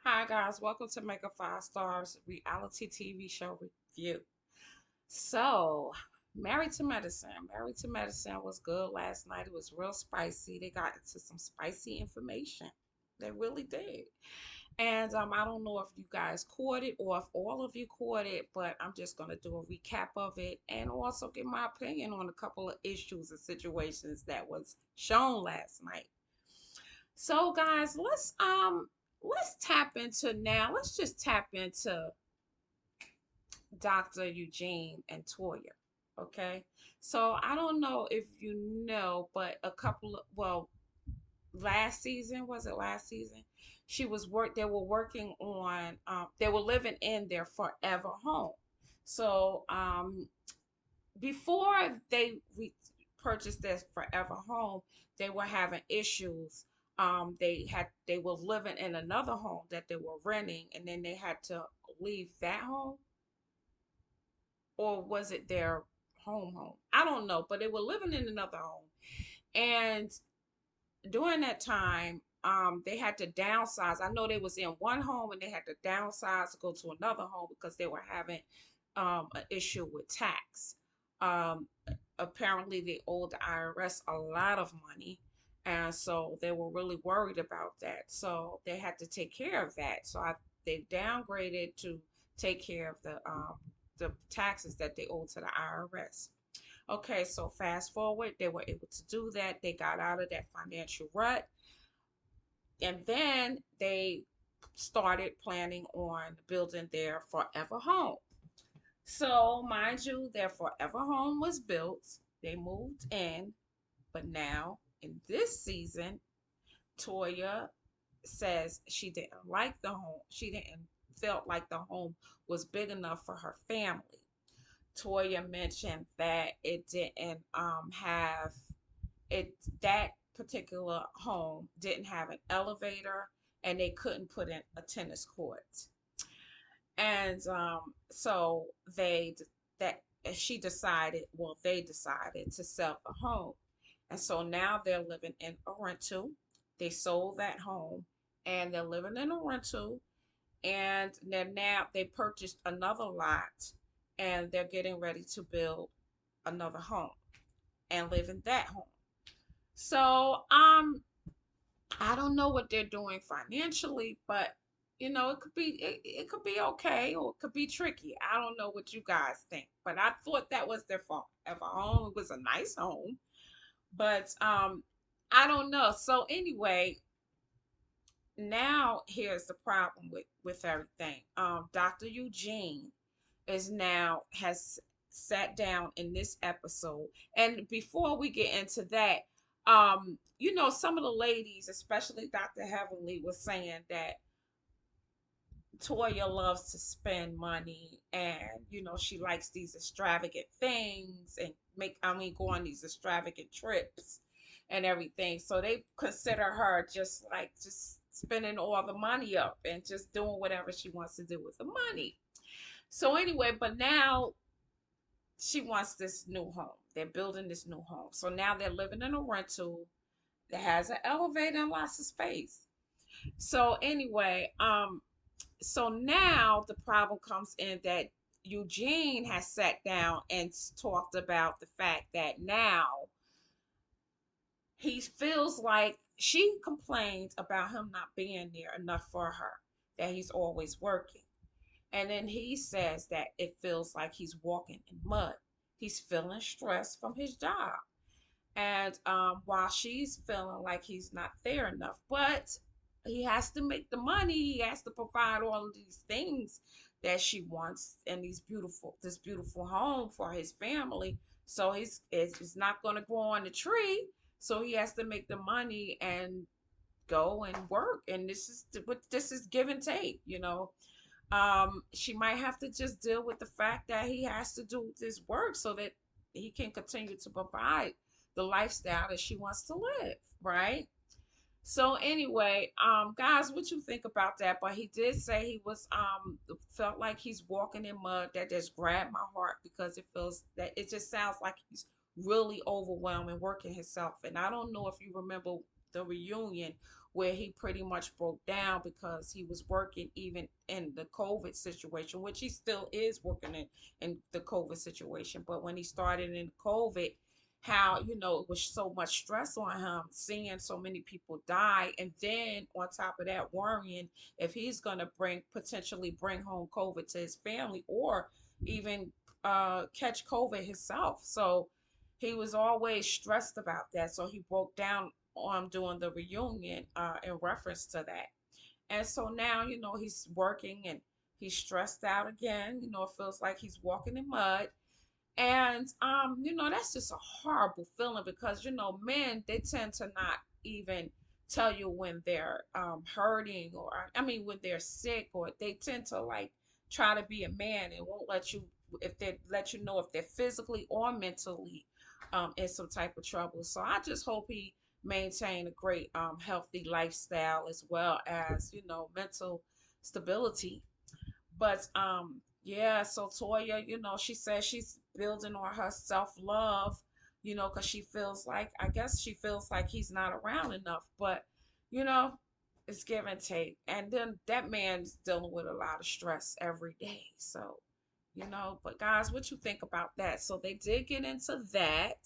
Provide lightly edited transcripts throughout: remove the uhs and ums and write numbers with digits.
Hi guys, welcome to Make a Five Stars reality TV show review. So, Married to Medicine. Married to Medicine was good last night. It was real spicy. They got into some spicy information. They really did. And I don't know if you guys caught it or if all of you caught it, but I'm just gonna do a recap of it and also give my opinion on a couple of issues and situations that was shown last night. So guys, let's tap into now. Let's just tap into Dr. Eugene and Toya. Okay. So I don't know if you know, but last season, was it last season? They were working on they were living in their forever home. So before purchased this forever home, they were having issues. They were living in another home that they were renting, and then they had to leave that home, or was it their home? I don't know, but they were living in another home, and during that time, they had to downsize. I know they was in one home and they had to downsize to go to another home because they were having an issue with tax. Um, Apparently they owed the IRS a lot of money, and so they were really worried about that. So they had to take care of that. They downgraded to take care of the taxes that they owed to the IRS. Okay, so fast forward, they were able to do that. They got out of that financial rut, and then they started planning on building their forever home. So, mind you, their forever home was built. They moved in, but now in this season, Toya says she didn't like the home. She didn't felt like the home was big enough for her family. Toya mentioned that it didn't have it that particular home didn't have an elevator and they couldn't put in a tennis court. And so that she decided, well, they decided to sell the home. And so now they're living in a rental. They sold that home and they're living in a rental. And then now they purchased another lot and they're getting ready to build another home and live in that home. So I don't know what they're doing financially, but it could be okay or it could be tricky. I don't know what you guys think, but I thought that was their fault. If a home, it was a nice home, but I don't know. So anyway, now here's the problem with everything. Dr. Eugene is now has sat down in this episode. And before we get into that, some of the ladies, especially Dr. Heavenly, was saying that Toya loves to spend money and she likes these extravagant things and go on these extravagant trips and everything. So they consider her just spending all the money up and just doing whatever she wants to do with the money. So anyway, but now she wants this new home. They're building this new home. So now they're living in a rental that has an elevator and lots of space. So anyway, so now the problem comes in that Eugene has sat down and talked about the fact that now he feels like she complains about him not being there enough for her, that he's always working. And then he says that it feels like he's walking in mud. He's feeling stressed from his job. And while she's feeling like he's not there enough, but he has to make the money, he has to provide all of these things that she wants and this beautiful home for his family. So it's not going to grow on the tree. So he has to make the money and go and work. And this is give and take. She might have to just deal with the fact that he has to do this work so that he can continue to provide the lifestyle that she wants to live, right? So anyway, guys, what you think about that? But he did say he was felt like he's walking in mud. That just grabbed my heart because it just sounds like he's really overwhelmed and working himself. And I don't know if you remember the reunion where he pretty much broke down because he was working even in the COVID situation, which he still is working in the COVID situation. But when he started in COVID, how, it was so much stress on him seeing so many people die. And then on top of that, worrying if he's going to potentially bring home COVID to his family, or even catch COVID himself. So he was always stressed about that. So he broke down on doing the reunion in reference to that. And so now, he's working and he's stressed out again. It feels like he's walking in mud. And that's just a horrible feeling because men, they tend to not even tell you when they're hurting, or I mean when they're sick, or they tend to like try to be a man and won't let you, if they let you know if they're physically or mentally in some type of trouble. So I just hope he maintain a great healthy lifestyle, as well as mental stability. But yeah, so Toya, she says she's building on her self-love, because she feels like, I guess she feels like he's not around enough. But you know, it's give and take. And then that man's dealing with a lot of stress every day. So, but guys, what you think about that? So they did get into that.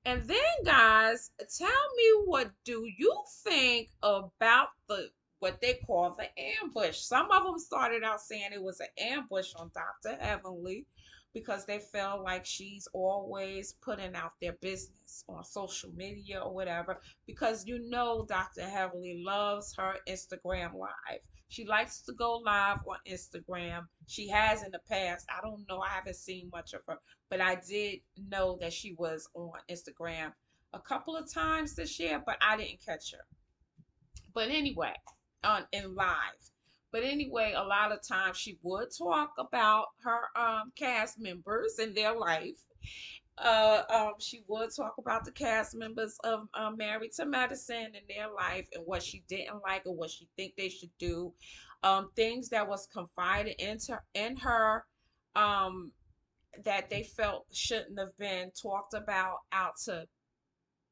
And then, guys, tell me, what do you think about the what they call the ambush? Some of them started out saying it was an ambush on Dr. Heavenly because they felt like she's always putting out their business on social media or whatever. Because Dr. Heavenly loves her Instagram live. She likes to go live on Instagram. She has in the past. I don't know. I haven't seen much of her, but I did know that she was on Instagram a couple of times this year, but I didn't catch her. But anyway, on in live. But anyway, a lot of times she would talk about her cast members and their life. She would talk about the cast members of Married to Medicine and their life, and what she didn't like or what she think they should do. Things that was confided into in her. Um, that they felt shouldn't have been talked about out to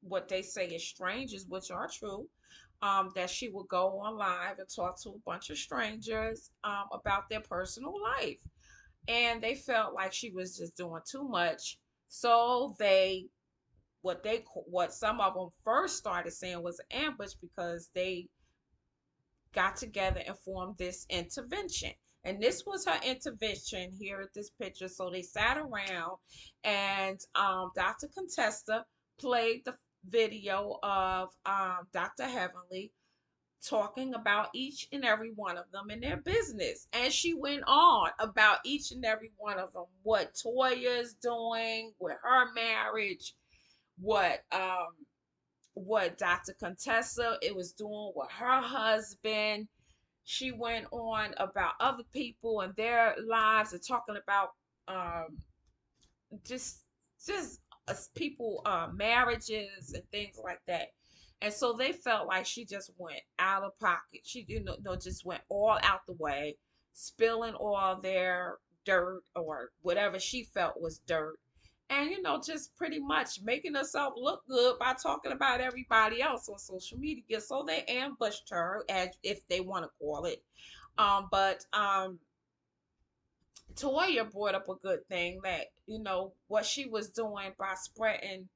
what they say is strangers, which are true. That she would go on live and talk to a bunch of strangers about their personal life. And they felt like she was just doing too much. So what some of them first started saying was an ambush, because they got together and formed this intervention. And this was her intervention here at this picture. So they sat around, and Dr. Contessa played the video of Dr. Heavenly talking about each and every one of them and their business. And she went on about each and every one of them, what Toya is doing with her marriage, what Dr. Contessa it was doing with her husband. She went on about other people and their lives, and talking about um just just people marriages and things like that. And so they felt like she just went out of pocket. She no, just went all out the way, spilling all their dirt or whatever she felt was dirt. And just pretty much making herself look good by talking about everybody else on social media. So they ambushed her, as if they want to call it. But Toya brought up a good thing, that what she was doing by spreading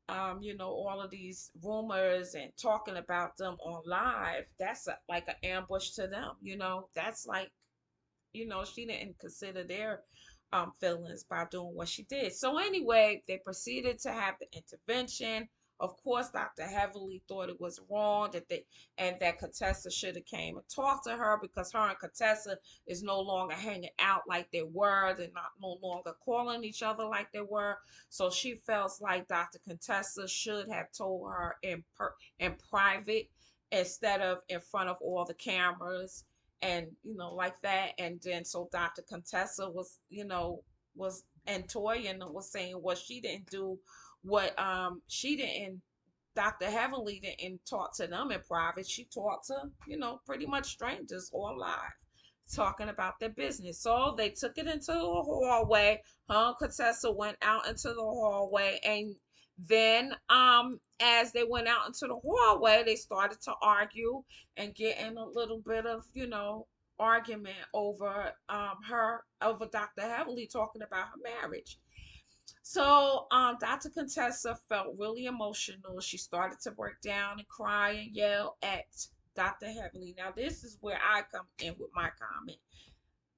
all of these rumors and talking about them on live. That's like an ambush to them. That's like, she didn't consider their feelings by doing what she did. So anyway, they proceeded to have the intervention. Of course, Dr. Heavily thought it was wrong that Contessa should have came and talked to her, because her and Contessa is no longer hanging out like they were. They're not no longer calling each other like they were. So she felt like Dr. Contessa should have told her in private, instead of in front of all the cameras, and like that. And then so Dr. Contessa was and Toya was saying what she didn't do, what she didn't Dr. Heavenly didn't talk to them in private. She talked to pretty much strangers on live, talking about their business. So they took it into the hallway. Contessa went out into the hallway, and Then, as they went out into the hallway, they started to argue and get in a little bit of, argument over Dr. Heavily talking about her marriage. So, Dr. Contessa felt really emotional. She started to break down and cry and yell at Dr. Heavily. Now, this is where I come in with my comment.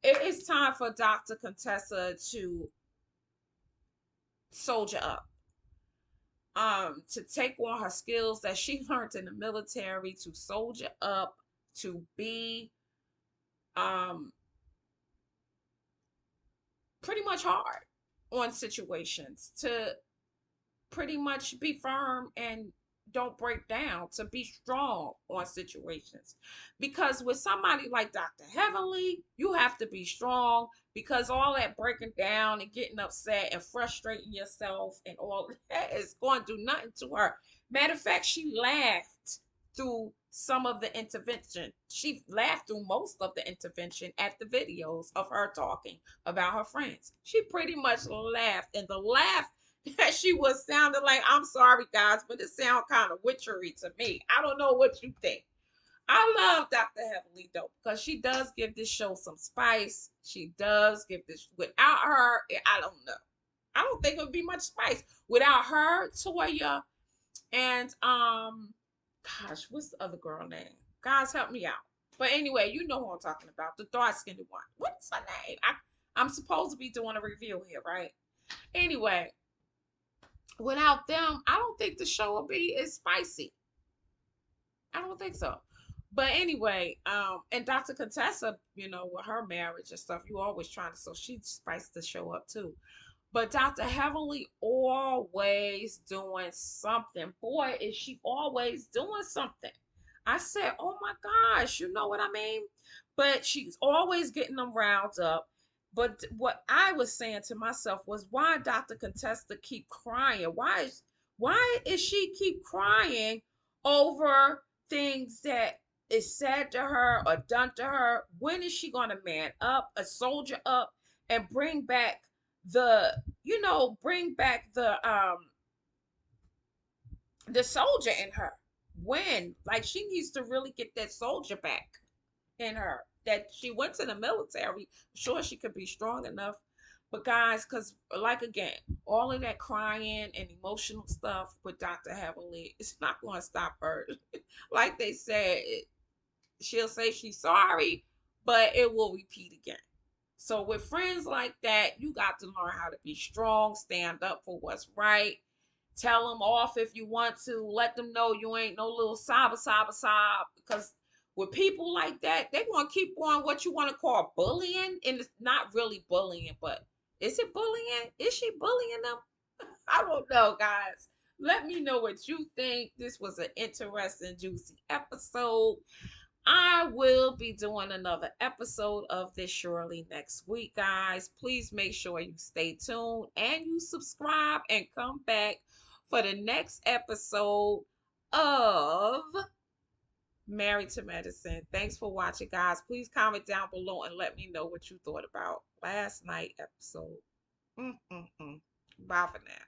It is time for Dr. Contessa to soldier up, to take on her skills that she learned in the military, to soldier up, to be um pretty much hard on situations, to pretty much be firm and don't break down, to be strong on situations. Because with somebody like Dr. Heavenly, you have to be strong, because all that breaking down and getting upset and frustrating yourself and all that is going to do nothing to her. Matter of fact, she laughed through some of the intervention. She laughed through most of the intervention at the videos of her talking about her friends. She pretty much laughed, and the laugh she was sounding like, I'm sorry guys, but it sound kind of witchery to me. I don't know what you think. I love Dr. Heavenly though, because she does give this show some spice. She does give this, without her, I don't know. I don't think it would be much spice without her, Toya, and gosh, what's the other girl name? Guys, help me out. But anyway, you know who I'm talking about, the dark skinned one. What's her name? I'm supposed to be doing a review here, right? Anyway, without them, I don't think the show will be as spicy. I don't think so. But anyway, and Dr. Contessa, with her marriage and stuff, you always trying to, so she spiced the show up too. But Dr. Heavenly always doing something. Boy, is she always doing something. I said, oh my gosh, you know what I mean? But she's always getting them riled up. But what I was saying to myself was, why Dr. Contessa keep crying? Why is she keep crying over things that is said to her or done to her? When is she gonna man up, a soldier up, and bring back the soldier in her? When? Like, she needs to really get that soldier back in her, that she went to the military. Sure, she could be strong enough, but guys, because like, again, all of that crying and emotional stuff with Dr. Heavenly, it's not going to stop her. Like they said, she'll say she's sorry, but it will repeat again. So with friends like that, you got to learn how to be strong, stand up for what's right. Tell them off if you want to. Let them know you ain't no little sob. Because with people like that, they want to keep on what you want to call bullying. And it's not really bullying, but is it bullying? Is she bullying them? I don't know, guys. Let me know what you think. This was an interesting, juicy episode. I will be doing another episode of this surely next week, guys. Please make sure you stay tuned and you subscribe and come back for the next episode of Married to Medicine. Thanks for watching, guys. Please comment down below and let me know what you thought about last night episode. Bye for now.